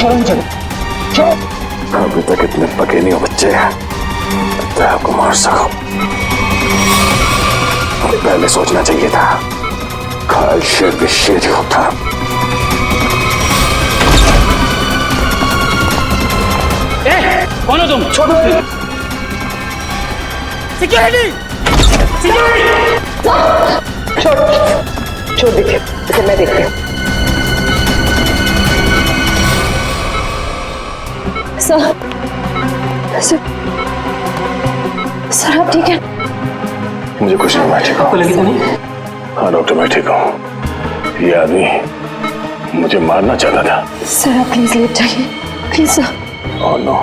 छोड़ो मुझे, अभी तक इतने पके नहीं हो बच्चे, मैं आपको मार सकूं। पहले सोचना चाहिए था, घायल शेर भी शेर ही होता। कौन हो तुम? छोड़ो। सिक्योरिटी! छोड़ दीजिए, इसे मैं देखती हूँ। सर आप ठीक है? मुझे कुछ नहीं, मैं ठीक हूँ। आपको लगी तो नहीं? हाँ डॉक्टर, मैं ठीक हूँ। ये आदमी मुझे मारना चाहता था। सर आप प्लीज लेट जाइए, please sir. Oh no.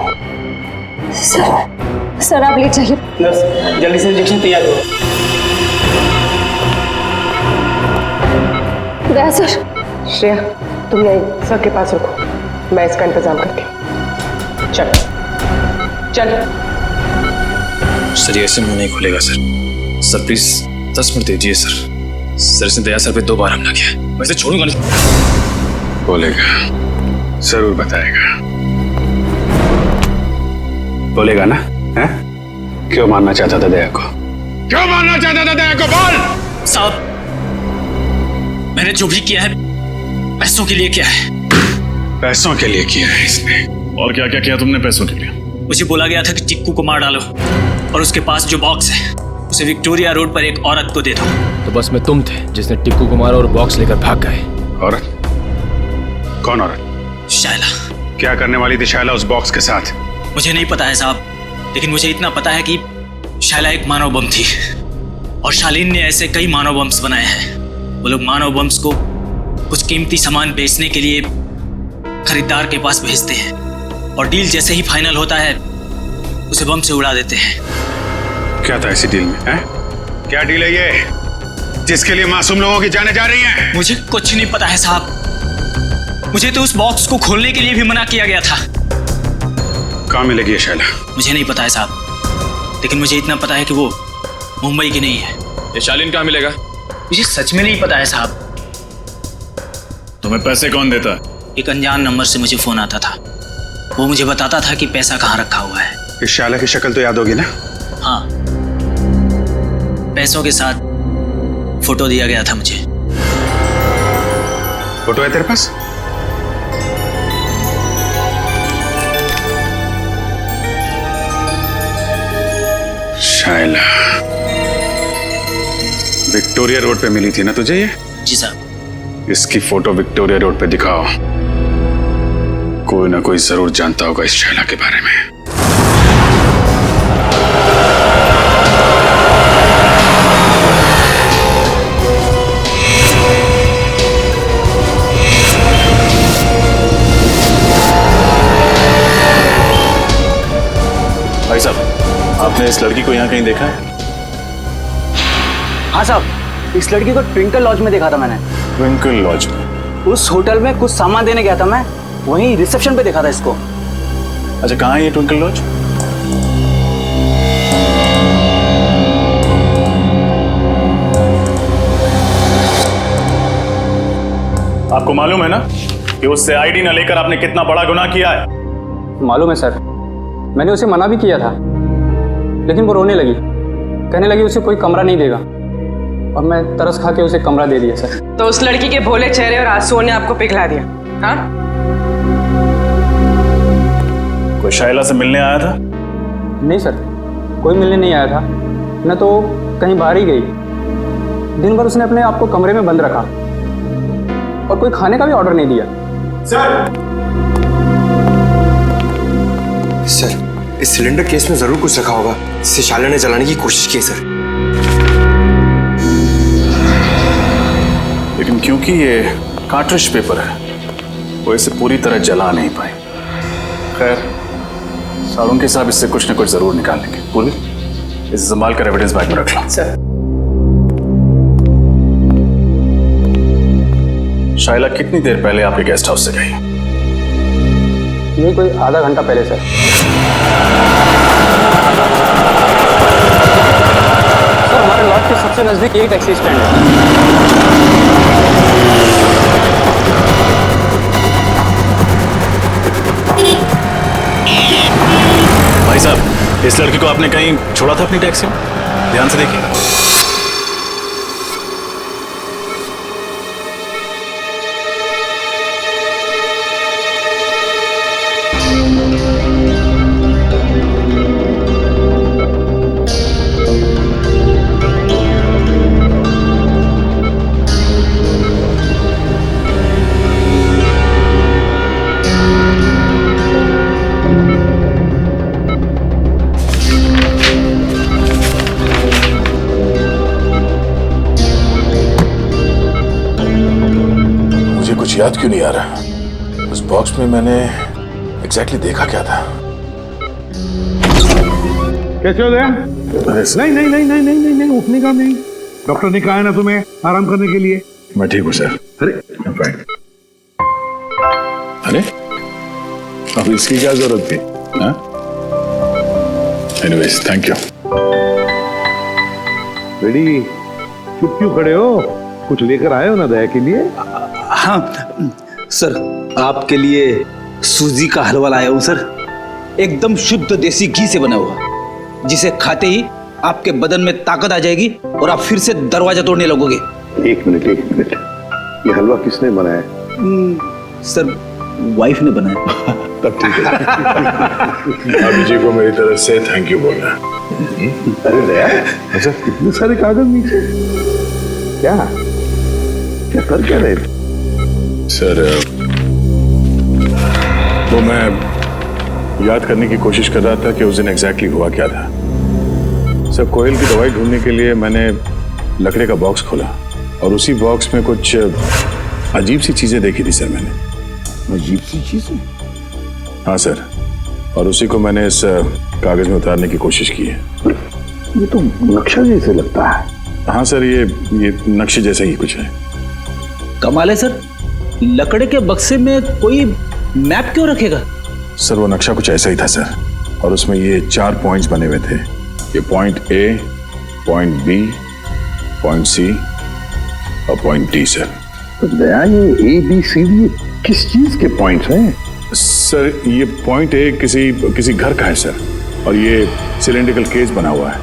Sir आप लेट जाइए। नर्स जल्दी से इंजेक्शन तैयार करो। दया सर। श्रेया तुम यहीं सर के पास रुको, मैं इसका इंतजाम करती हूँ। चल चल। सर ये ऐसे मुंह नहीं खुलेगा सर। सर प्लीज 10 मिनट दीजिए सर। सर इसने दया सर पे 2 बार हमला किया, वैसे छोड़ूंगा नहीं। बोलेगा, जरूर बताएगा। बोलेगा ना? हैं? क्यों मारना चाहता था दया को? क्यों मारना चाहता था दया को? बोल। साहब मैंने जो भी किया है पैसों के लिए किया है। पैसों के लिए किया है इसने। और क्या क्या किया तुमने पैसों के लिए? मुझे बोला गया था कि टिक्कू को मार डालो और उसके पास जो बॉक्स है उसे विक्टोरिया रोड पर एक औरत को दे दो। तो बस में तुम थे जिसने टिक्कू को मारा और बॉक्स लेकर भाग गए। औरत? कौन औरत? शायला। क्या करने वाली थी शायला उस बॉक्स के साथ? मुझे नहीं पता है साहब, लेकिन मुझे इतना पता है कि शायला एक मानव बम थी और शालीन ने ऐसे कई मानव बम्स बनाए हैं। वो लोग मानव बम्स को कुछ कीमती सामान बेचने के लिए खरीदार के पास भेजते हैं और डील जैसे ही फाइनल होता है उसे बम से उड़ा देते हैं। क्या था ऐसी डील में? हैं? क्या डील है ये जिसके लिए मासूम लोगों की जानें जा रही हैं? मुझे कुछ नहीं पता है साहब। मुझे तो उस बॉक्स को खोलने के लिए भी मना किया गया था। कहाँ मिलेगी ये शायला? मुझे नहीं पता है साहब, लेकिन मुझे इतना पता है कि वो मुंबई की नहीं है। ये शालीन कहाँ मिलेगा? मुझे सच में नहीं पता है साहब। तुम्हें पैसे कौन देता? एक अनजान नंबर से मुझे फोन आता था, वो मुझे बताता था कि पैसा कहाँ रखा हुआ है। इस शायला की शक्ल तो याद होगी ना? हाँ, पैसों के साथ फोटो दिया गया था मुझे। फोटो है तेरे पास? शायला विक्टोरिया रोड पे मिली थी ना तुझे ये? जी साहब। इसकी फोटो विक्टोरिया रोड पे दिखाओ। कोई ना कोई जरूर जानता होगा इस शायला के बारे में। भाई साहब, आपने इस लड़की को यहाँ कहीं देखा है? हाँ साहब, इस लड़की को ट्विंकल लॉज में देखा था मैंने। ट्विंकल लॉज में? उस होटल में कुछ सामान देने गया था मैं, वहीं रिसेप्शन पे देखा था इसको। अच्छा, कहाँ है ये ट्विंकल लॉज? आपको मालूम है ना कि उससे आईडी न लेकर आपने कितना बड़ा गुनाह किया है? मालूम है सर, मैंने उसे मना भी किया था, लेकिन वो रोने लगी, कहने लगी उसे कोई कमरा नहीं देगा, और मैं तरस खा के उसे कमरा दे दिया सर। तो उस लड़की के भोले चेहरे और आंसुओं ने आपको पिघला दिया? हाँ? कोई शायला से मिलने आया था? नहीं सर, कोई मिलने नहीं आया था, न तो कहीं बाहर ही गई। दिन भर उसने अपने आप को कमरे में बंद रखा और कोई खाने का भी ऑर्डर नहीं दिया। सर, इस सिलेंडर केस में जरूर कुछ रखा होगा जिसे शायला ने जलाने की कोशिश की है सर। लेकिन क्योंकि ये कार्ट्रिज पेपर है, वो इसे पूरी तरह जला नहीं पाए। खैर, सारुंके साहब इससे कुछ न कुछ जरूर निकाल लेंगे। पूरी इसे संभाल कर एविडेंस बैग में रख लो। सर। शायला कितनी देर पहले आपके गेस्ट हाउस से गई? यही कोई आधा घंटा पहले सर। सर, हमारे लॉज के सबसे नजदीक यही टैक्सी स्टैंड है। आपने कहीं छोड़ा था अपनी टैक्सी में? ध्यान से देखिए। कुछ याद क्यों नहीं आ रहा? उस बॉक्स में मैंने एग्जैक्टली देखा क्या था? कैसे हो गया? नहीं नहीं नहीं नहीं नहीं नहीं नहीं, उठने का नहीं। डॉक्टर ने कहा है ना तुम्हें आराम करने के लिए। मैं ठीक हूँ सर। अरे अरे अब इसकी क्या जरूरत थी? Anyways thank you. बेटी चुप क्यों खड़े हो? कुछ लेकर आए हो ना दया के लिए? हाँ सर, आपके लिए सूजी का हलवा लाया हूँ सर। एकदम शुद्ध देसी घी से बना हुआ, जिसे खाते ही आपके बदन में ताकत आ जाएगी और आप फिर से दरवाजा तोड़ने लगोगे। एक मिनट ये हलवा किसने बनाया? सर वाइफ ने बनाया। तब ठीक है। भाभी जी को मेरी तरफ से थैंक यू बोलना। अरे दया, अच्छा इतने सारे कागज नीचे क्या क्या कर क्या रहे? सर वो मैं याद करने की कोशिश कर रहा था कि उस दिन एग्जैक्टली हुआ क्या था। सर कोयल की दवाई ढूंढने के लिए मैंने लकड़े का बॉक्स खोला और उसी बॉक्स में कुछ अजीब सी चीजें देखी थी सर मैंने। अजीब सी चीजें? हाँ सर, और उसी को मैंने इस कागज में उतारने की कोशिश की है। ये तो नक्शा जैसे लगता है। हाँ सर, ये नक्शे जैसा ही कुछ है। कमाल है सर, लकड़े के बक्से में कोई मैप क्यों रखेगा? सर वो नक्शा कुछ ऐसा ही था सर, और उसमें ये 4 पॉइंट्स बने हुए थे। ये point A, point B, point C और पॉइंट डी सर। तो दया ये ए बी सी डी किस चीज के पॉइंट्स हैं? सर ये पॉइंट ए किसी घर का है सर, और ये सिलेंड्रिकल केस बना हुआ है।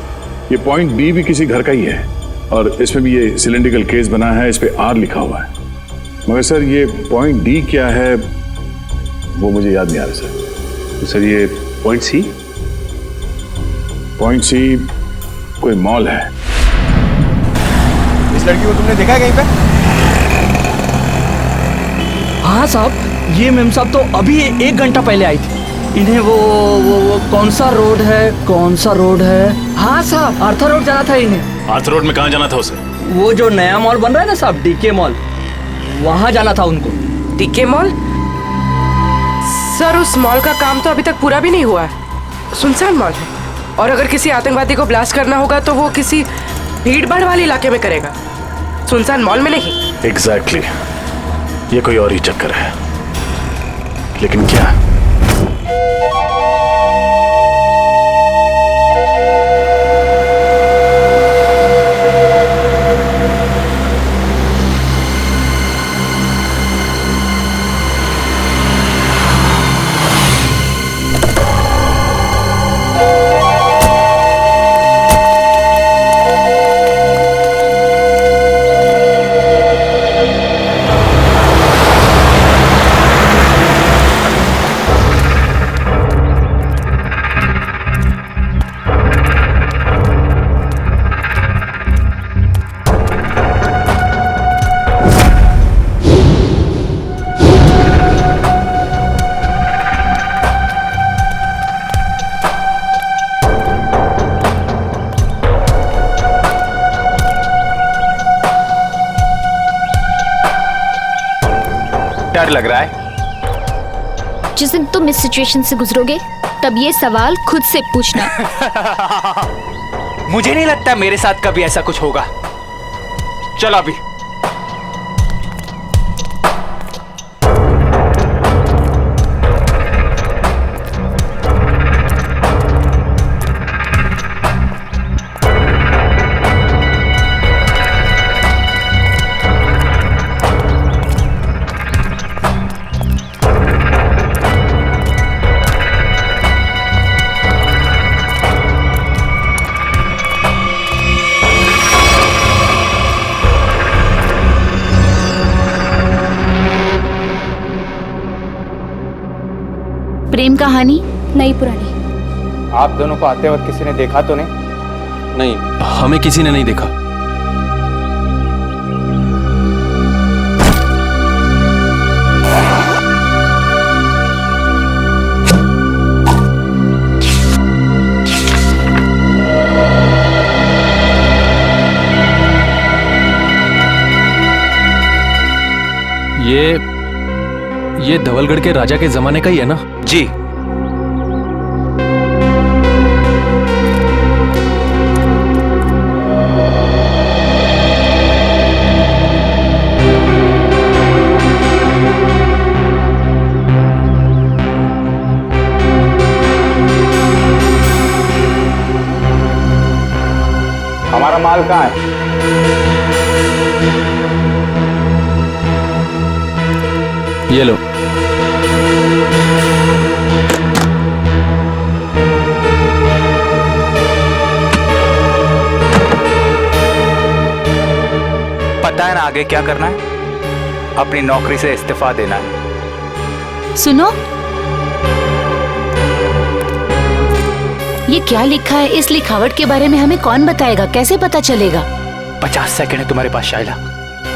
ये पॉइंट बी भी किसी घर का ही है, और इसमें भी ये सिलेंड्रिकल केस बना है, इस पे आर लिखा हुआ है। मगर सर ये पॉइंट डी क्या है वो मुझे याद नहीं आ रहा सर। तो सर ये पॉइंट सी? पॉइंट सी कोई मॉल है। इस लड़की को तुमने देखा है कहीं पे? हाँ साहब, ये मेम साहब तो अभी 1 घंटा पहले आई थी। इन्हें वो कौन सा रोड है? हाँ साहब, आर्थर रोड जाना था इन्हें। आर्थर रोड में कहाँ जाना था उसे? वो जो नया मॉल बन रहा है ना साहब, डीके मॉल, वहां जाना था उनको। DK mall? सर उस मॉल का काम तो अभी तक पूरा भी नहीं हुआ है, सुनसान मॉल है, और अगर किसी आतंकवादी को ब्लास्ट करना होगा तो वो किसी भीड़ भाड़ वाले इलाके में करेगा, सुनसान मॉल में नहीं। एग्जैक्टली, ये कोई और ही चक्कर है। लेकिन क्या? डर लग रहा है? जिस दिन तुम इस सिचुएशन से गुजरोगे तब ये सवाल खुद से पूछना। मुझे नहीं लगता मेरे साथ कभी ऐसा कुछ होगा। चलो अभी। प्रेम कहानी? नई पुरानी? आप दोनों को आते वक्त किसी ने देखा तो नहीं? नहीं, हमें किसी ने नहीं देखा। ये धवलगढ़ के राजा के जमाने का ही है ना? जी। हमारा माल कहाँ है? ये लो। पता है ना आगे क्या करना है? अपनी नौकरी से इस्तीफा देना है। सुनो, ये क्या लिखा है? इस लिखावट के बारे में हमें कौन बताएगा? कैसे पता चलेगा? 50 सेकंड है तुम्हारे पास शाइला,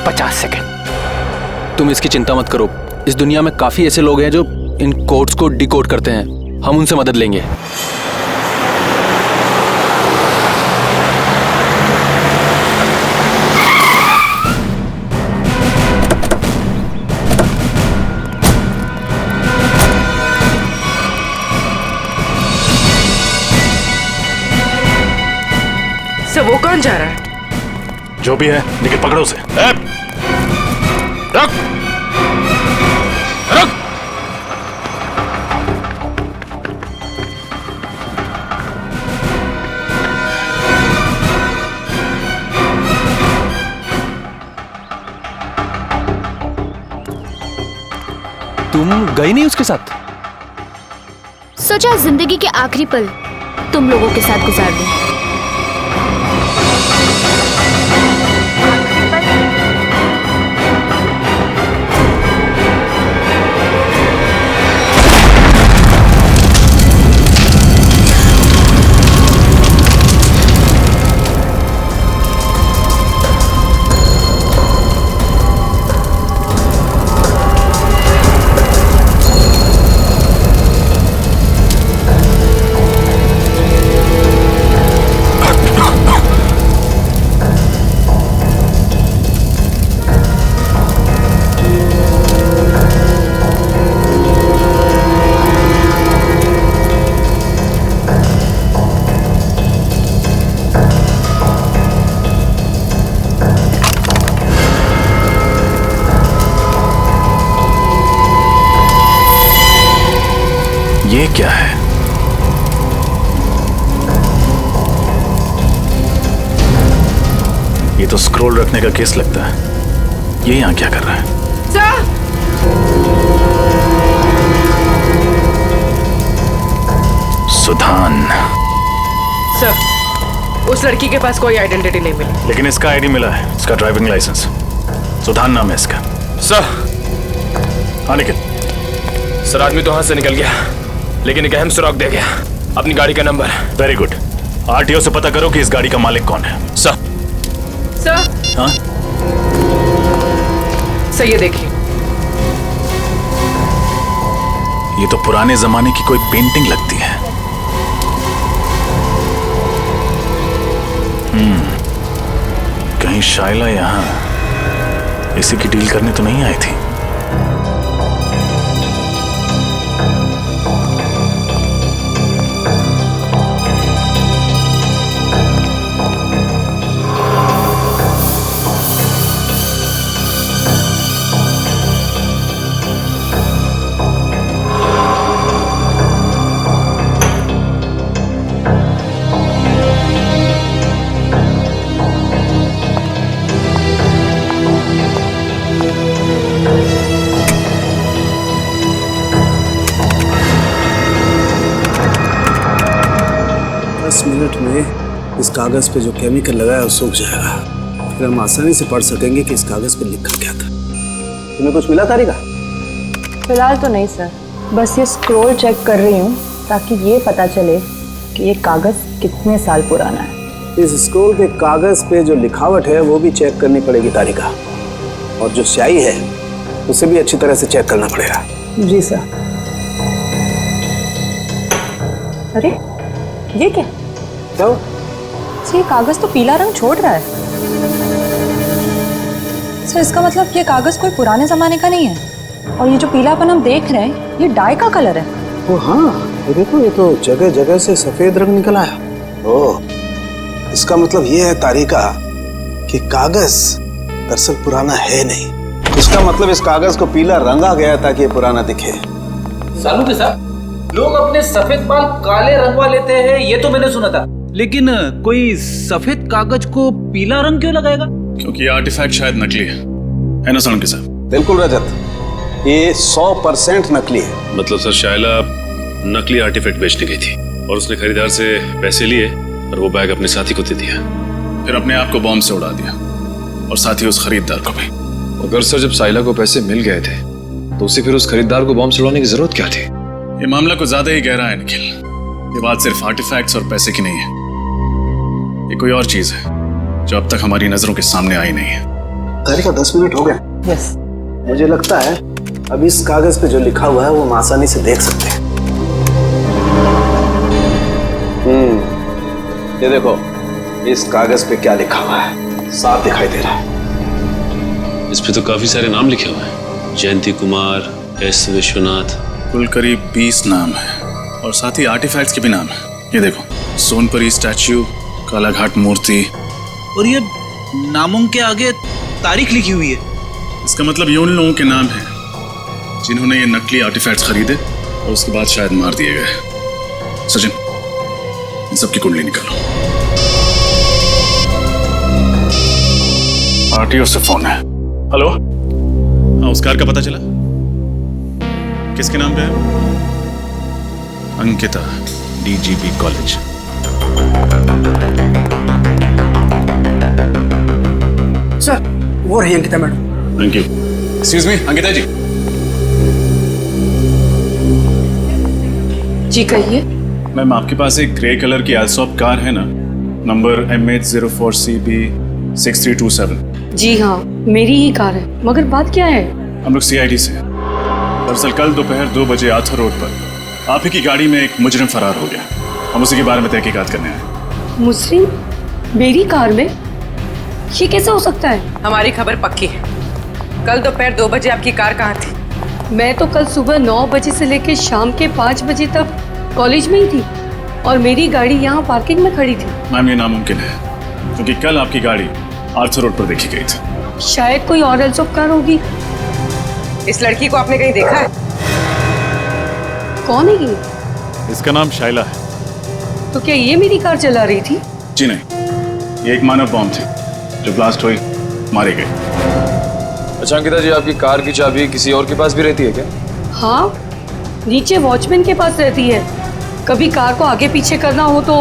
50 सेकंड। तुम इसकी चिंता मत करो। इस दुनिया में काफी ऐसे लोग हैं जो इन कोड्स को डिकोड करते हैं। हम उनसे मदद लेंगे। सर वो कौन जा रहा है? जो भी है, लेकिन पकड़ो उसे। रख। रख। तुम गई नहीं उसके साथ? सोचा जिंदगी के आखिरी पल तुम लोगों के साथ गुजार दूं। ये क्या है? ये तो स्क्रॉल रखने का केस लगता है। ये यहाँ क्या कर रहा है? सुधान। सर, उस लड़की के पास कोई आइडेंटिटी नहीं मिली। लेकिन इसका आईडी मिला है, इसका ड्राइविंग लाइसेंस। सुधान नाम है इसका। सर। हाँ निखिल। सर, आदमी तो हाथ से निकल गया, लेकिन एक अहम सुराग दे गया। अपनी गाड़ी का नंबर। Very good. आरटीओ से पता करो कि इस गाड़ी का मालिक कौन है। सर। सर। हाँ? सर ये देखिए। ये तो पुराने जमाने की कोई पेंटिंग लगती है। कहीं शाइला यहाँ इसी की डील करने तो नहीं आई थी? मिनट में इस कागज पे जो केमिकल लगा है वो सूख जाएगा। फिर हम आसानी से पढ़ सकेंगे कि इस कागज पे लिखा क्या था। तुम्हें कुछ मिला तारिका? फिलहाल तो नहीं सर। बस ये स्क्रॉल चेक कर रही हूँ ताकि ये पता चले कि ये कागज कितने साल पुराना है। इस स्क्रॉल के कागज पे जो लिखावट है वो भी चेक करनी पड़ेगी तारिका, और जो स्याही है उसे भी अच्छी तरह से चेक करना पड़ेगा। जी सर। अरे ये क्या? तो ये कागज तो पीला रंग छोड़ रहा है। सर इसका मतलब ये कागज कोई पुराने जमाने का नहीं है, और ये जो पीलापन हम देख रहे हैं ये डाई का कलर है। ओ हाँ, ये देखो, ये तो जगह जगह से सफेद रंग निकला है। ओह, इसका मतलब ये है तारिका कि कागज दरअसल पुराना है नहीं। इसका मतलब इस कागज को पीला रंगा गया ताकि ये पुराना दिखे। सालू के साथ लोग अपने सफेद बाल काले रंगवा लेते हैं, ये तो मैंने सुना था, लेकिन कोई सफेद कागज को पीला रंग क्यों लगाएगा? क्योंकि ये आर्टिफैक्ट शायद नकली है ना सालू के साथ? बिल्कुल रजत, ये 100% नकली है। मतलब सर शायला नकली आर्टिफैक्ट बेचने गई थी और उसने खरीदार से पैसे लिए और वो बैग अपने साथी को दे दिया, फिर अपने आप को बॉम्ब से उड़ा दिया और साथ ही उस खरीदार को भी। अगर सर जब साइला को पैसे मिल गए थे तो उसे फिर उस खरीदार को बॉम्ब से उड़ाने की जरूरत क्या थी? ये मामला कुछ ज्यादा ही गहरा है निखिल। ये बात सिर्फ आर्टिफैक्ट्स और पैसे की नहीं है, ये कोई और चीज है जो अब तक हमारी नजरों के सामने आई नहीं है। तारिका 10 मिनट हो गए। यस। मुझे लगता है अब इस कागज पे जो लिखा हुआ है वो हम आसानी से देख सकते हैं। ये देखो, इस कागज पे क्या लिखा हुआ है, साफ दिखाई दे रहा है। इस पे तो काफी सारे नाम लिखे हुए हैं, जयंती कुमार, एस विश्वनाथ। कुल करीब 20 नाम है और साथ ही आर्टिफैक्ट्स के भी नाम है। ये देखो, सोनपरी स्टैच्यू, कालाघाट मूर्ति, और ये नामों के आगे तारीख लिखी हुई है। इसका मतलब ये उन लोगों के नाम हैं जिन्होंने ये नकली आर्टिफैक्ट्स खरीदे और उसके बाद शायद मार दिए गए। सचिन, इन सबकी कुंडली निकालो। आरटीओ से फोन है। हेलो, हाँ, उस कार का पता चला? किसके नाम पे है? Ankita, DGP college. सर वो रही Ankita madam. Thank you. Excuse me, Ankita ji. जी कहिए। मैम, आपके पास एक ग्रे कलर की एल्सॉप कार है ना, नंबर MH04CB6327? जी हाँ, मेरी ही कार है, मगर बात क्या है? हम लोग CID से हैं। दरअसल कल दोपहर 2 बजे आथर रोड पर आप ही की गाड़ी में एक मुजरिम फरार हो गया। हम उसी के बारे में तहकीकात करने आए। मुजरिम मेरी कार में? ये कैसे हो सकता है? हमारी खबर पक्की है। कल दोपहर 2 बजे आपकी कार कहाँ थी? मैं तो कल सुबह 9 बजे से लेकर शाम के 5 बजे तक कॉलेज में ही थी और मेरी गाड़ी यहाँ पार्किंग में खड़ी थी। मैम, ये नामुमकिन है क्योंकि कल आपकी गाड़ी आर्थर रोड पर देखी गई थी। शायद कोई और एल्सॉप कार होगी। इस लड़की को आपने कहीं देखा है? कौन है ये? इसका नाम शाइला है। तो क्या ये मेरी कार चला रही थी? जी नहीं, ये एक मानव बॉम्ब थी जो ब्लास्ट हुई, मारे गए। अच्छा अंकिता जी, आपकी कार की चाबी किसी और के पास भी रहती है क्या? हाँ, नीचे वॉचमैन के पास रहती है। कभी कार को आगे पीछे करना हो तो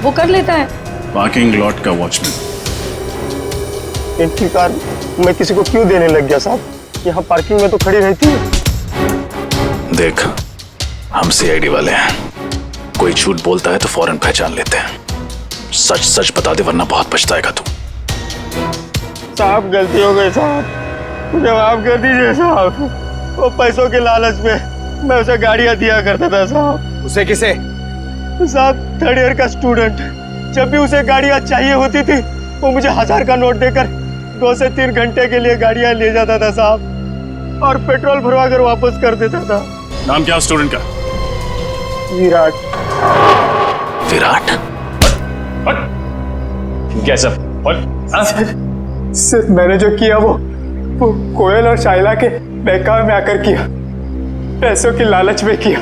वो कर लेता है। पार्किंग लॉट का वॉचमैन। इनकी कार मैं किसी को क्यों देने लग गया साहब? यहाँ पार्किंग में तो खड़ी रहती है। देख, हम CID वाले हैं, कोई झूठ बोलता है तो फौरन पहचान लेते हैं। सच सच बता दे वरना बहुत पछताएगा तू। साहब गलती हो गई साहब, मुझे माफ कर दीजिए साहब। वो पैसों के लालच में मैं उसे गाड़ियाँ दिया करता था साहब। उसे किसे? साहब 3rd ईयर का स्टूडेंट। जब भी उसे गाड़ियाँ चाहिए होती थी वो मुझे 1000 का नोट देकर 2 से 3 घंटे के लिए गाड़ियाँ ले जाता था साहब, और पेट्रोल भरवा कर वापस कर देता था। नाम क्या स्टूडेंट का? विराट। विराट? कैसा? सिर्फ मैंने जो किया वो कोयल और शाइला के बहकावे में आकर किया, पैसों की लालच में किया।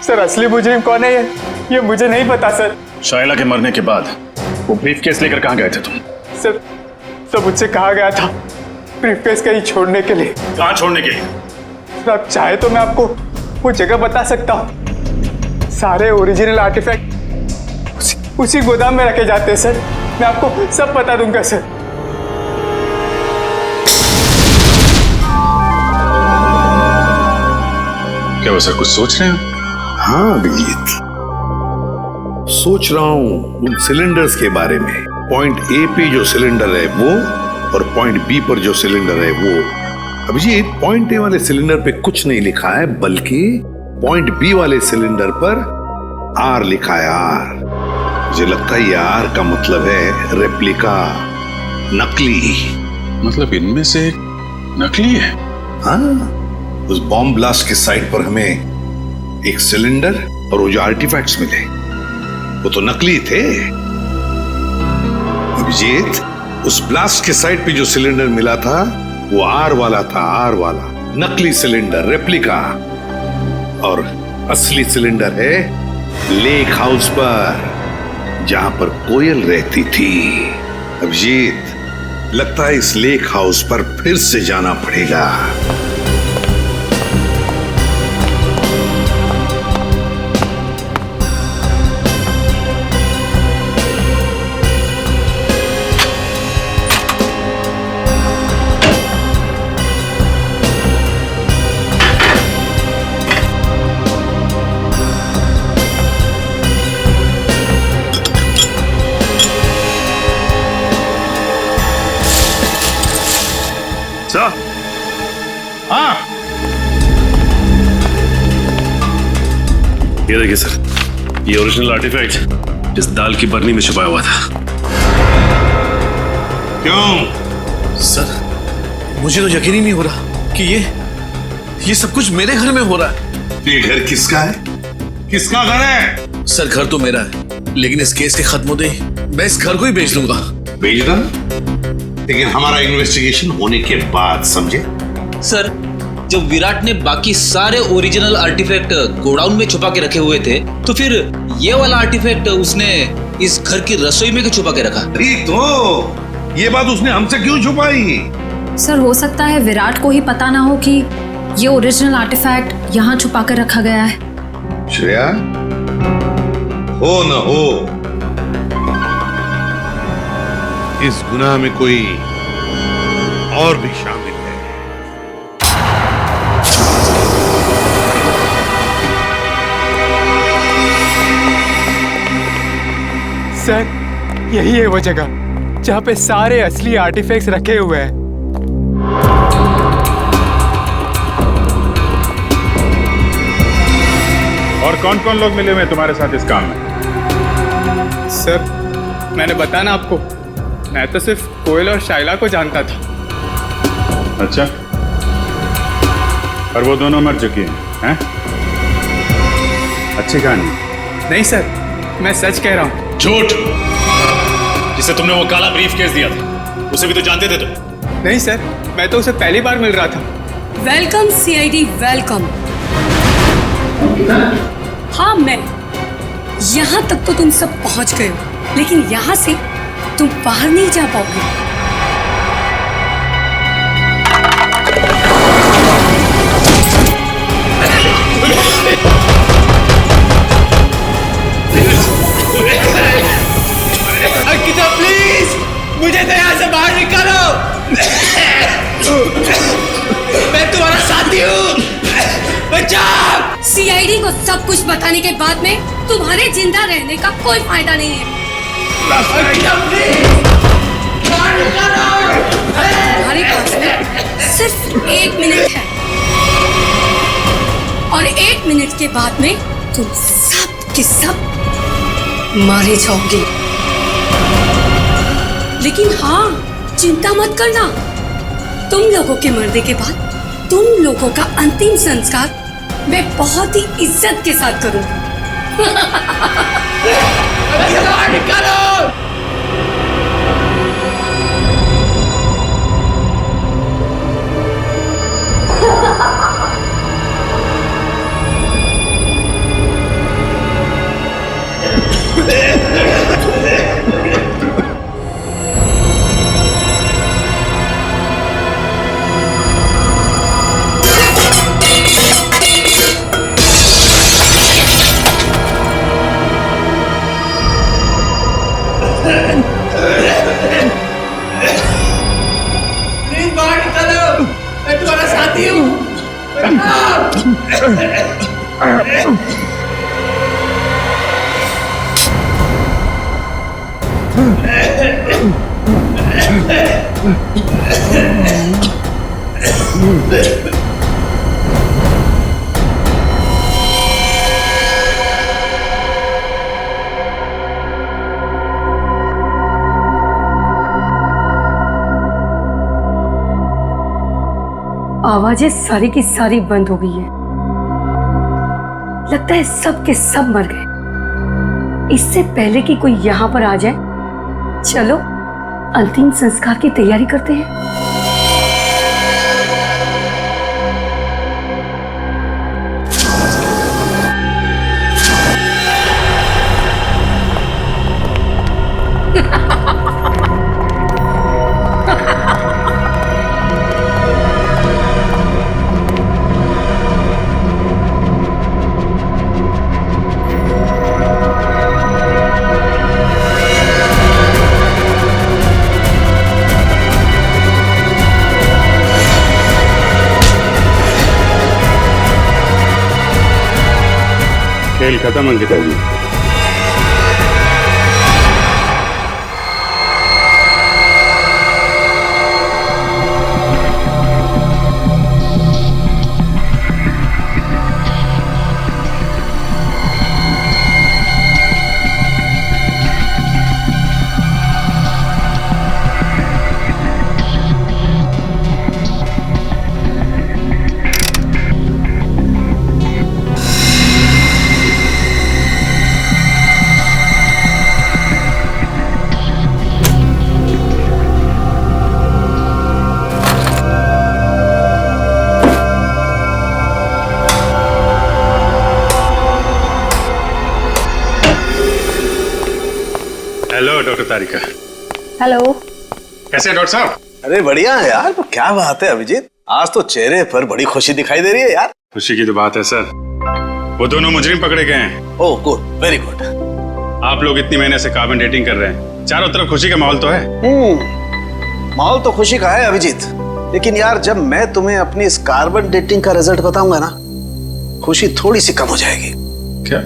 सर असली मुजरिम कौन है ये मुझे नहीं पता सर। शाइला के मरने के बाद वो ब्रीफकेस लेकर कहाँ गए थे तुम? सर मुझसे कहा गया था ब्रीफकेस कहीं छोड़ने के लिए। कहाँ छोड़ने के लिए? आप चाहे तो मैं आपको वो जगह बता सकता हूँ। सारे ओरिजिनल आर्टिफैक्ट उसी गोदाम में रखे जाते हैं सर। मैं आपको सब बता दूंगा सर। क्या वो सर कुछ सोच रहे हैं? हाँ अभिजीत, सोच रहा हूं उन सिलेंडर्स के बारे में। पॉइंट ए पे जो सिलेंडर है वो, और पॉइंट बी पर जो सिलेंडर है वो। अभिजीत, पॉइंट ए वाले सिलेंडर पे कुछ नहीं लिखा है, बल्कि पॉइंट बी वाले सिलेंडर पर आर लिखा है, आर। मुझे लगता है ये आर का मतलब है रेप्लिका, नकली। मतलब इनमें से नकली है? हाँ, उस बॉम्ब ब्लास्ट के साइट पर हमें एक सिलेंडर और वो जो आर्टिफैक्ट्स मिले वो तो नकली थे। अभिजीत, उस ब्लास्ट के साइट पे जो सिलेंडर मिला था वो आर वाला था, आर वाला नकली सिलेंडर, रेप्लिका। और असली सिलेंडर है लेक हाउस पर, जहां पर कोयल रहती थी। अभिजीत, लगता है इस लेक हाउस पर फिर से जाना पड़ेगा। हाँ, ये देखिए सर, ये ओरिजिनल आर्टिफैक्ट जिस दाल की बरनी में छुपाया हुआ था। क्यों? सर, मुझे तो यकीन ही नहीं हो रहा कि ये सब कुछ मेरे घर में हो रहा है। ये घर किसका है? किसका घर है? सर, घर तो मेरा है, लेकिन इस केस के खत्म होते ही मैं इस घर को ही बेच लूंगा। बेच दो, लेकिन हमारा इन्वेस्टिगेशन होने के बाद, समझे? सर, जब विराट ने बाकी सारे ओरिजिनल आर्टिफैक्ट गोडाउन में छुपा के रखे हुए थे, तो फिर ये वाला आर्टिफैक्ट उसने इस घर की रसोई में क्यों छुपा के रखा? ठीक तो, ये बात उसने हमसे क्यों छुपाई? सर, हो सकता है विराट को ही पता ना हो कि ये ओरिजिनल आर्टिफैक्ट यहाँ छुपा कर रखा गया है। श्रेया, हो न हो, इस गुनाह में कोई और भी शामिल है। सर, यही है वो जगह जहाँ पे सारे असली आर्टिफैक्ट्स रखे हुए हैं। और कौन कौन लोग मिले हुए हैं तुम्हारे साथ इस काम में? सर, मैंने बताया ना आपको, मैं तो सिर्फ कोयल और शाइला को जानता था। अच्छा, और वो दोनों मर चुकी हैं? अच्छी कहानी। नहीं सर, मैं सच कह रहा हूँ। झूठ! जिसे तुमने वो काला ब्रीफ केस दिया था, उसे भी तो जानते थे तुम? नहीं सर, मैं तो उसे पहली बार मिल रहा था। Welcome CID, welcome. हाँ, मैं यहाँ तक तो तुम सब पहुँच गए हो, लेकिन यहाँ से तुम बाहर नहीं जा पाओगे। अंकिता, प्लीज मुझे तो यहाँ से बाहर निकालो। मैं तुम्हारा साथी हूँ, बचाओ। सीआईडी को सब कुछ बताने के बाद में तुम्हारे जिंदा रहने का कोई फायदा नहीं है। तुम्हारे पास में सिर्फ 1 मिनट है, और 1 मिनट के बाद में तुम सब के सब मारे जाओगे। लेकिन हाँ, चिंता मत करना, तुम लोगों के मरने के बाद तुम लोगों का अंतिम संस्कार मैं बहुत ही इज्जत के साथ करूंगी। आवाजें सारी की सारी बंद हो गई है। लगता है सब के सब मर गए। इससे पहले कि कोई यहां पर आ जाए, चलो अंतिम संस्कार की तैयारी करते हैं। खेल खत्म अंकिता जी। हेलो डॉक्टर तारिका। हेलो। कैसे हैं डॉक्टर साहब? अरे बढ़िया है यार। तो क्या बात है अभिजीत, आज तो चेहरे पर बड़ी खुशी दिखाई दे रही है यार। खुशी की तो बात है सर, वो दोनों मुजरिम पकड़े गए हैं। Oh good, very good. आप लोग इतनी महीने से कार्बन डेटिंग कर रहे हैं, चारों तरफ खुशी का माहौल तो है। माहौल तो खुशी का है अभिजीत, लेकिन यार जब मैं तुम्हें अपनी इस कार्बन डेटिंग का रिजल्ट बताऊंगा ना, खुशी थोड़ी सी कम हो जाएगी। क्या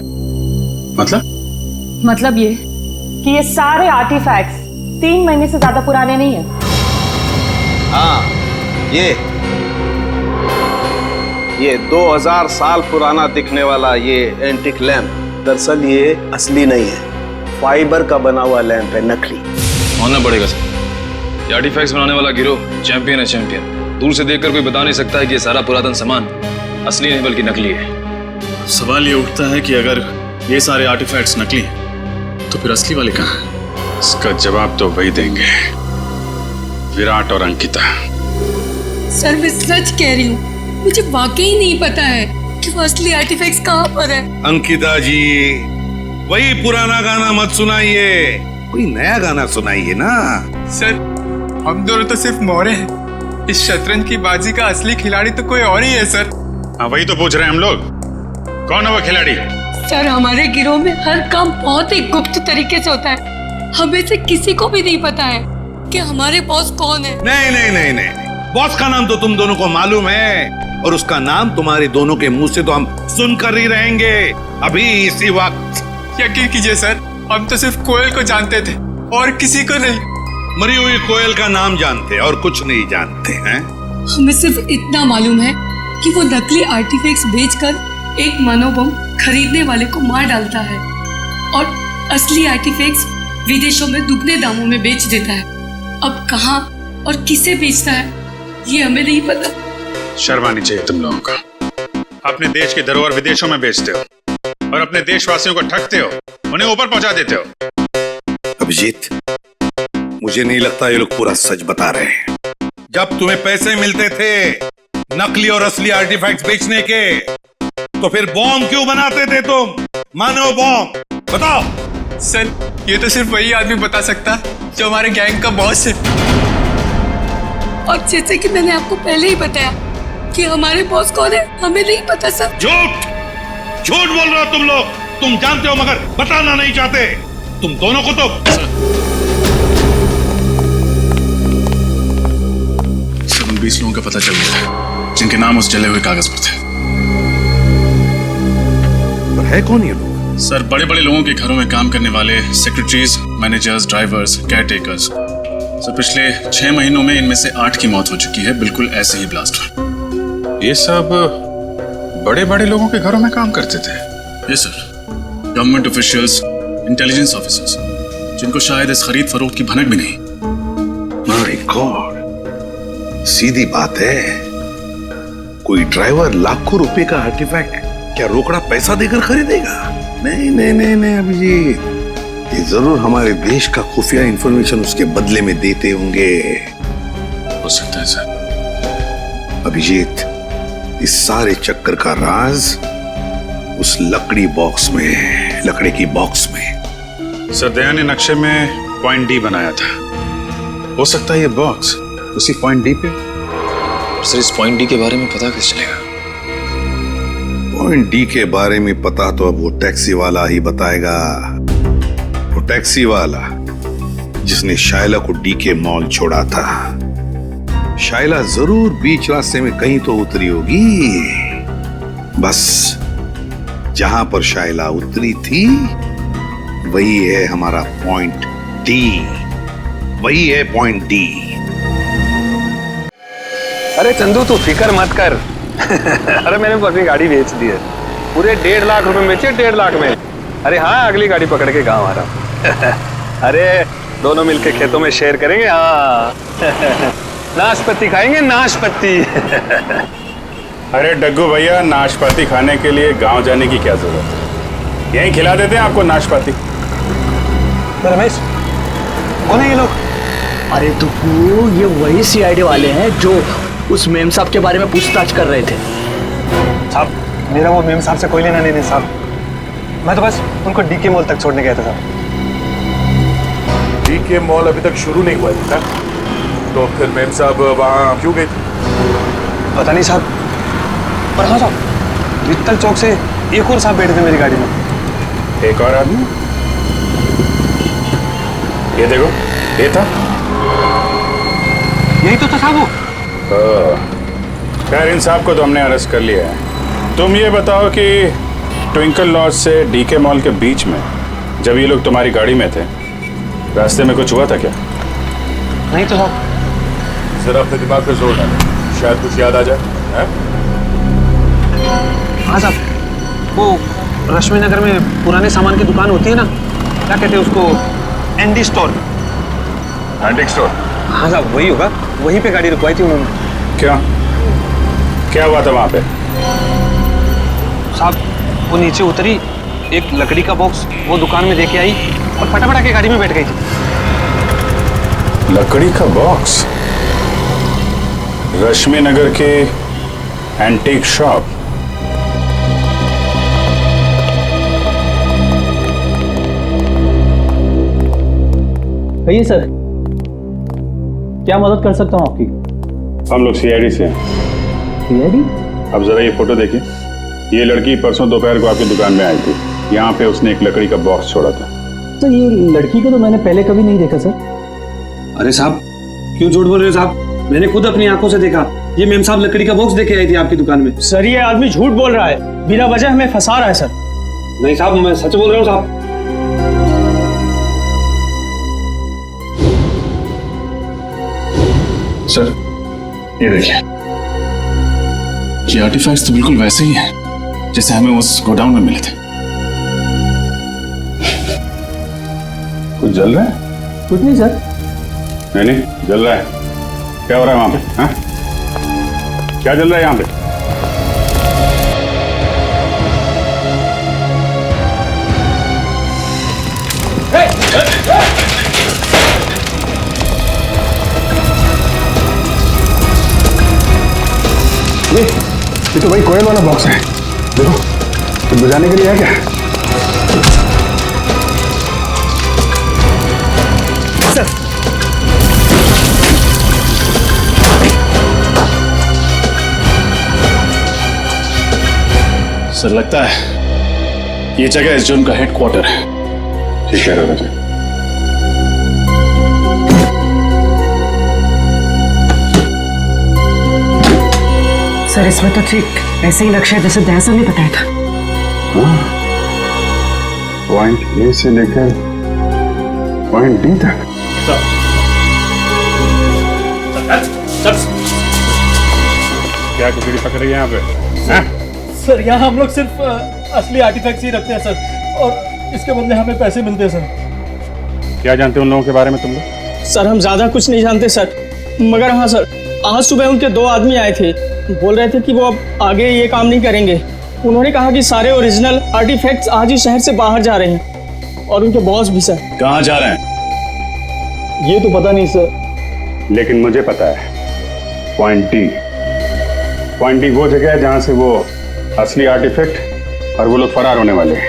मतलब ये कि ये सारे आर्टिफैक्ट्स 3 महीने से ज्यादा पुराने नहीं है। हाँ, ये 2000 साल पुराना दिखने वाला ये एंटिक लैंप दरअसल ये असली नहीं है, फाइबर का बना हुआ लैंप है, नकली। मानना पड़ेगा सर, ये आर्टिफैक्ट्स बनाने वाला गिरोह चैंपियन है, चैंपियन। दूर से देखकर कोई बता नहीं सकता है कि ये सारा पुरातन सामान असली नहीं बल्कि नकली है। सवाल ये उठता है कि अगर ये सारे आर्टिफैक्ट्स नकली हैं तो फिर असली वाले कहाँ हैं? इसका जवाब तो वही देंगे, विराट और अंकिता। सर मैं सच कह रही हूँ, मुझे वाकई नहीं पता है कि वो असली आर्टिफैक्ट्स कहाँ पर है। अंकिता जी, वही पुराना गाना मत सुनाइए, कोई नया गाना सुनाइए ना। सर हम दोनों तो सिर्फ मोहरे हैं, इस शतरंज की बाजी का असली खिलाड़ी तो कोई और ही है सर। हाँ वही तो पूछ रहे हैं हम लोग, कौन है वो खिलाड़ी? सर हमारे गिरोह में हर काम बहुत ही गुप्त तरीके से होता है, हमें से किसी को भी नहीं पता है कि हमारे बॉस कौन है। नहीं नहीं नहीं नहीं, बॉस का नाम तो तुम दोनों को मालूम है, और उसका नाम तुम्हारे दोनों के मुंह से तो हम सुनकर ही रहेंगे अभी इसी वक्त। यकीन कीजिए सर, हम तो सिर्फ कोयल को जानते थे और किसी को नहीं। मरी हुई कोयल का नाम जानते और कुछ नहीं जानते हैं। हमें सिर्फ इतना मालूम है कि वो नकली आर्टिफैक्ट्स बेचकर एक मनोबम खरीदने वाले को मार डालता है और असली आर्टिफैक्ट्स विदेशों में दुगने दामों में बेच देता है। अब कहाँ और किसे बेचता है ये हमें नहीं पता। शर्म आनी चाहिए तुम लोगों को, अपने देश की धरोहर विदेशों में बेचते हो और अपने देशवासियों को ठगते हो, उन्हें ऊपर पहुंचा देते हो। अभिजीत, मुझे नहीं लगता ये लोग पूरा सच बता रहे हैं। जब तुम्हें पैसे मिलते थे नकली और असली आर्टिफैक्ट्स बेचने के, तो फिर बॉम्ब क्यों बनाते थे तुम? मानो बॉम्ब, बताओ। सर ये तो सिर्फ वही आदमी बता सकता जो हमारे गैंग का बॉस है। और जैसे कि मैंने आपको पहले ही बताया कि हमारे बॉस कौन है हमें नहीं पता सर। झूठ बोल रहे हो तुम लोग, तुम जानते हो मगर बताना नहीं चाहते। तुम दोनों को तो 20 लोगों का पता चल गया। जिनके नाम उस जले हुए कागज पर थे। पर है कौन ये लोग? सर, बड़े बड़े लोगों के घरों में काम करने वाले secretaries, managers, drivers, care takers. Sir, पिछले 6 महीनों में इनमें से 8 की मौत हो चुकी है, बिल्कुल ऐसे ही ब्लास्ट हुआ। ये सब बड़े बड़े लोगों के घरों में काम करते थे? Yes sir, government officials, intelligence officers, जिनको शायद इस खरीद फरोख्त की भनक भी नहीं। माय गॉड, सीधी बात है, कोई ड्राइवर लाखों रुपए का आर्टिफैक्ट क्या रोकड़ा पैसा देकर खरीदेगा? नहीं नहीं नहीं नहीं अभिजीत, ये जरूर हमारे देश का खुफिया इंफॉर्मेशन उसके बदले में देते होंगे। हो सकता है सर। अभिजीत, इस सारे चक्कर का राज उस लकड़ी बॉक्स में है, लकड़ी की बॉक्स में। सर, दया ने नक्शे में पॉइंट डी बनाया था। हो सकता है ये बॉक्स उसी पॉइंट डी पे। सर, इस पॉइंट डी के बारे में पता कैसे चलेगा? पॉइंट डी के बारे में पता तो अब वो टैक्सी वाला ही बताएगा। वो टैक्सी वाला जिसने शायला को डी के मॉल छोड़ा था। शायला जरूर बीच रास्ते में कहीं तो उतरी होगी। बस जहां पर शायला उतरी थी वही है हमारा पॉइंट डी, वही है पॉइंट डी। अरे चंदू, तू फिक्र मत कर। अरे मैंने अपनी गाड़ी बेच दी है, पूरे 1.5 लाख रुपए में बेचे, 1.5 लाख में। अरे हाँ, अगली गाड़ी पकड़ के गाँव आ रहा हूँ। अरे दोनों मिलके खेतों में शेयर करेंगे। हाँ नाशपाती खाएंगे, नाशपाती। अरे डग्गू भैया, नाशपाती खाने के लिए गांव जाने की क्या जरूरत है? यहीं खिला देते हैं आपको नाशपाती। रमेश, कौन है ये लोग? अरे दुप्पू, ये वही सीआईडी वाले हैं जो उस मेम साहब के बारे में पूछताछ कर रहे थे। साहब, मेरा वो मेम साहब से कोई लेना नहीं साहब। मैं तो बस उनको डीके मॉल तक छोड़ने गया था साहब। डीके मॉल अभी तक शुरू नहीं हुआ था, तो फिर मेम साहब वहाँ क्यों गए थे? पता नहीं साहब, पर हाँ साहब, वित्तल चौक से एक और साहब बैठे थे मेरी गाड़ी में। एक और आदमी? ये देखो, ये था, यही तो था साहब वो। खैर, इन साहब को तो हमने अरेस्ट कर लिया है। तुम ये बताओ कि ट्विंकल लॉज से डीके मॉल के बीच में जब ये लोग तुम्हारी गाड़ी में थे, रास्ते में कुछ हुआ था क्या? नहीं तो साहब। जरा अपने दिमाग पे जोर डालो, शायद कुछ याद आ जाए। हाँ साहब, वो रश्मि नगर में पुराने सामान की दुकान होती है ना, क्या कहते हैं उसको, एंडी स्टोर। Antique store? हाँ साहब, वही होगा। वहीं पे गाड़ी रुकवाई थी उन्होंने। क्या हुआ था वहां पे? साहब, वो नीचे उतरी, एक लकड़ी का बॉक्स वो दुकान में देके आई और फटाफट आके गाड़ी में बैठ गई थी। लकड़ी का बॉक्स? रश्मि नगर के एंटीक शॉप? कहिए सर, क्या मदद कर सकता हूँ आपकी? हम लोग सीआईडी से हैं। सीआईडी? अब जरा ये फोटो देखिए। ये लड़की परसों दोपहर को आपकी दुकान में आई थी। यहाँ पे उसने एक लकड़ी का बॉक्स छोड़ा था। तो ये लड़की को तो मैंने पहले कभी नहीं देखा सर। अरे साहब, क्यों झूठ बोल रहे हो साहब? मैंने खुद अपनी आंखों से देखा। ये मेम साहब लकड़ी का बॉक्स देके आई थी आपकी दुकान में। सर, ये आदमी झूठ बोल रहा है, बिना वजह हमें फंसा रहा है सर। नहीं साहब, मैं सच बोल रहा हूँ साहब। सर, ये देखिए, ये आर्टिफैक्ट्स तो बिल्कुल वैसे ही हैं जैसे हमें उस गोडाउन में मिले थे। कुछ जल रहा है? कुछ नहीं सर। नहीं, जल रहा है। क्या हो रहा है वहां पे? हाँ? क्या जल रहा है यहाँ पे? ये तो भाई कोयल वाला बॉक्स है। देखो, कुछ बजाने के लिए है क्या? सर, लगता है ये जगह इस जोन का हेडक्वार्टर है। ठीक है राजा। सर इसमें तो ठीक ऐसे ही नक्शा है जैसे दया सर ने बताया था। पॉइंट ए से लेकर पॉइंट डी तक। क्या कुकड़ी पकड़ रही है यहाँ पे? सर यहाँ हम लोग सिर्फ असली आर्टिफैक्ट्स ही रखते हैं सर, और इसके बदले हमें पैसे मिलते हैं सर। क्या जानते हो उन लोगों के बारे में तुम लोग? सर हम ज्यादा कुछ नहीं जानते सर, मगर हाँ सर, आज सुबह उनके 2 आदमी आए थे, बोल रहे थे कि वो अब आगे ये काम नहीं करेंगे। उन्होंने कहा कि सारे ओरिजिनल आर्टिफैक्ट्स आज ही शहर से बाहर जा रहे हैं, और उनके बॉस भी सर। कहाँ जा रहे हैं ये तो पता नहीं सर। लेकिन मुझे पता है। पॉइंट डी वो जगह है जहां से वो असली आर्टिफैक्ट और वो लोग फरार होने वाले हैं।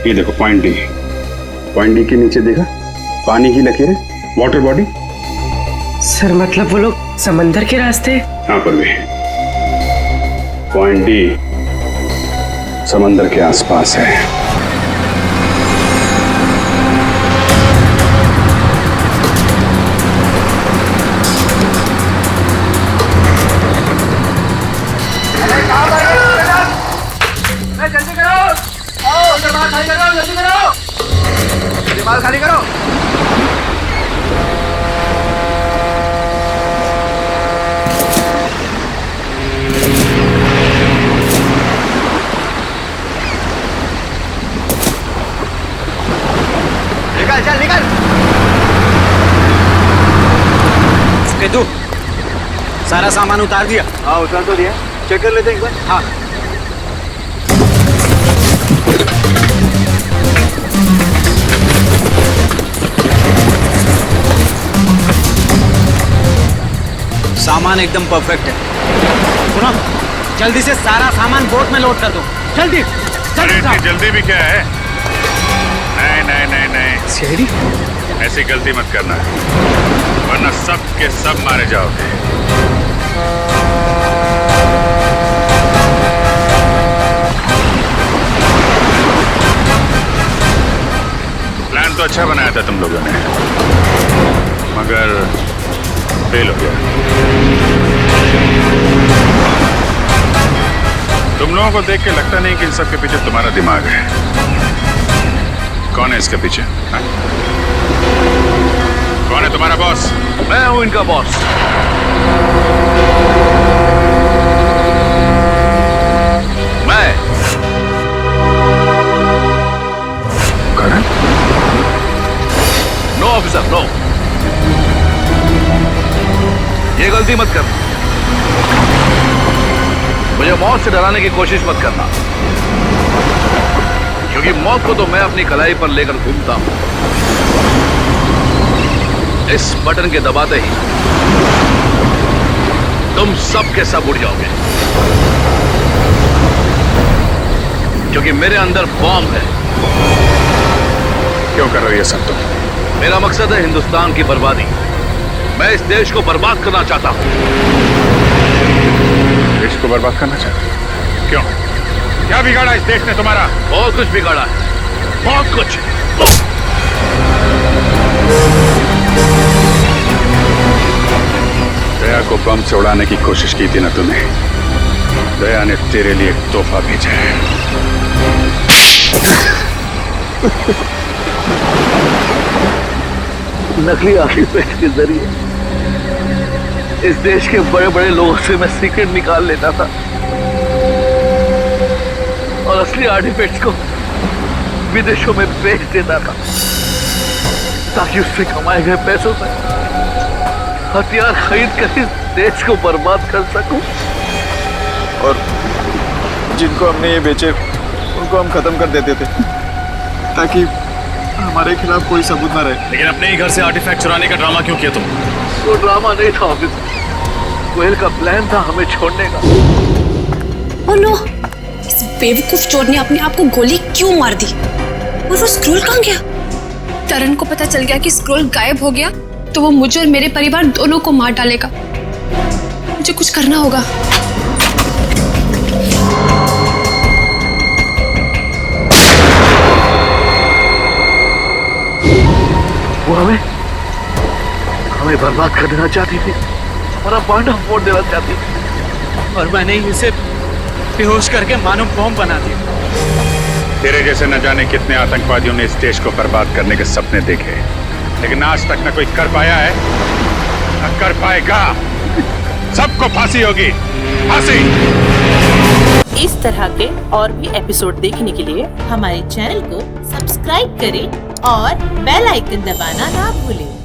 ये देखो पॉइंट डी के नीचे देखा पानी की लकीरें, वाटर बॉडी। सर मतलब वो लोग समंदर के रास्ते? हाँ पर भी पॉइंट डी समंदर के आसपास है। जल्दी करो, आओ दिमाग खाली करो, जल्दी करो, दिमाग खाली करो। निकल चल निकल। तू सारा सामान उतार दिया? हाँ उतार तो दिया, चेक कर लेते एक बार। हाँ सामान एकदम परफेक्ट है। सुनो जल्दी से सारा सामान बोट में लोड कर दो, जल्दी इतनी जल्दी भी क्या है? नहीं शेरी ऐसी गलती मत करना, वरना सब के सब मारे जाओगे। प्लान तो अच्छा बनाया था तुम लोगों ने, मगर फेल हो गया। तुम लोगों को देख के लगता नहीं कि इन सब के पीछे तुम्हारा दिमाग है। कौन है इसके पीछे? हा? कौन है तुम्हारा बॉस? मैं हूं इनका बॉस। मैं करण? नो ऑफिसर नो, ये गलती मत करना। मुझे मौत से डराने की कोशिश मत करना, क्योंकि मौत को तो मैं अपनी कलाई पर लेकर घूमता हूं। इस बटन के दबाते ही तुम सब के सब उड़ जाओगे, क्योंकि मेरे अंदर बॉम्ब है। क्यों कर रही है सब तुम? मेरा मकसद है हिंदुस्तान की बर्बादी। मैं इस देश को बर्बाद करना चाहता हूं। देश को बर्बाद करना चाहते हो? क्यों? क्या बिगाड़ा इस देश ने तुम्हारा? बहुत कुछ बिगाड़ा है, बहुत कुछ। दया को बम से उड़ाने की कोशिश की थी ना तूने? दया ने तेरे लिए एक तोहफा भेजा है। नकली आर्टिफैक्ट के जरिए इस देश के बड़े बड़े लोगों से मैं सीक्रेट निकाल लेता था, और असली आर्टिफैक्ट्स को विदेशों में बेच देता था, ताकि उससे कमाए गए पैसों से हथियार खरीद कर इस देश को बर्बाद कर सकूं। और जिनको हमने ये बेचे उनको हम खत्म कर देते थे, ताकि हमारे खिलाफ कोई सबूत ना रहे। लेकिन अपने ही घर से आर्टिफैक्ट चुराने का ड्रामा क्यों किया तुम? वो ड्रामा नहीं था ऑफिसर, कोयल का प्लान था हमें छोड़ने का। ओह नो, इस बेवकूफ चोर ने अपने आप को गोली क्यों मार दी? और वो स्क्रोल कहाँ गया? तरन को पता चल गया कि स्क्रोल गायब हो गया तो वो मुझे और मेरे परिवार दोनों को मार डालेगा। मुझे कुछ करना होगा। वो हमें बर्बाद कर देना चाहती थी, हमारा पांडव फोड़ देना चाहती थी। और मैंने इसे बेहोश करके मानव बॉम्ब बना दिया। तेरे जैसे न जाने कितने आतंकवादियों ने इस देश को बर्बाद करने के सपने देखे, लेकिन आज तक न कोई कर पाया है न कर पाएगा। सबको फांसी होगी, फांसी। इस तरह के और भी एपिसोड देखने के लिए हमारे चैनल को सब्सक्राइब करें और बेल आइकन दबाना ना भूलें।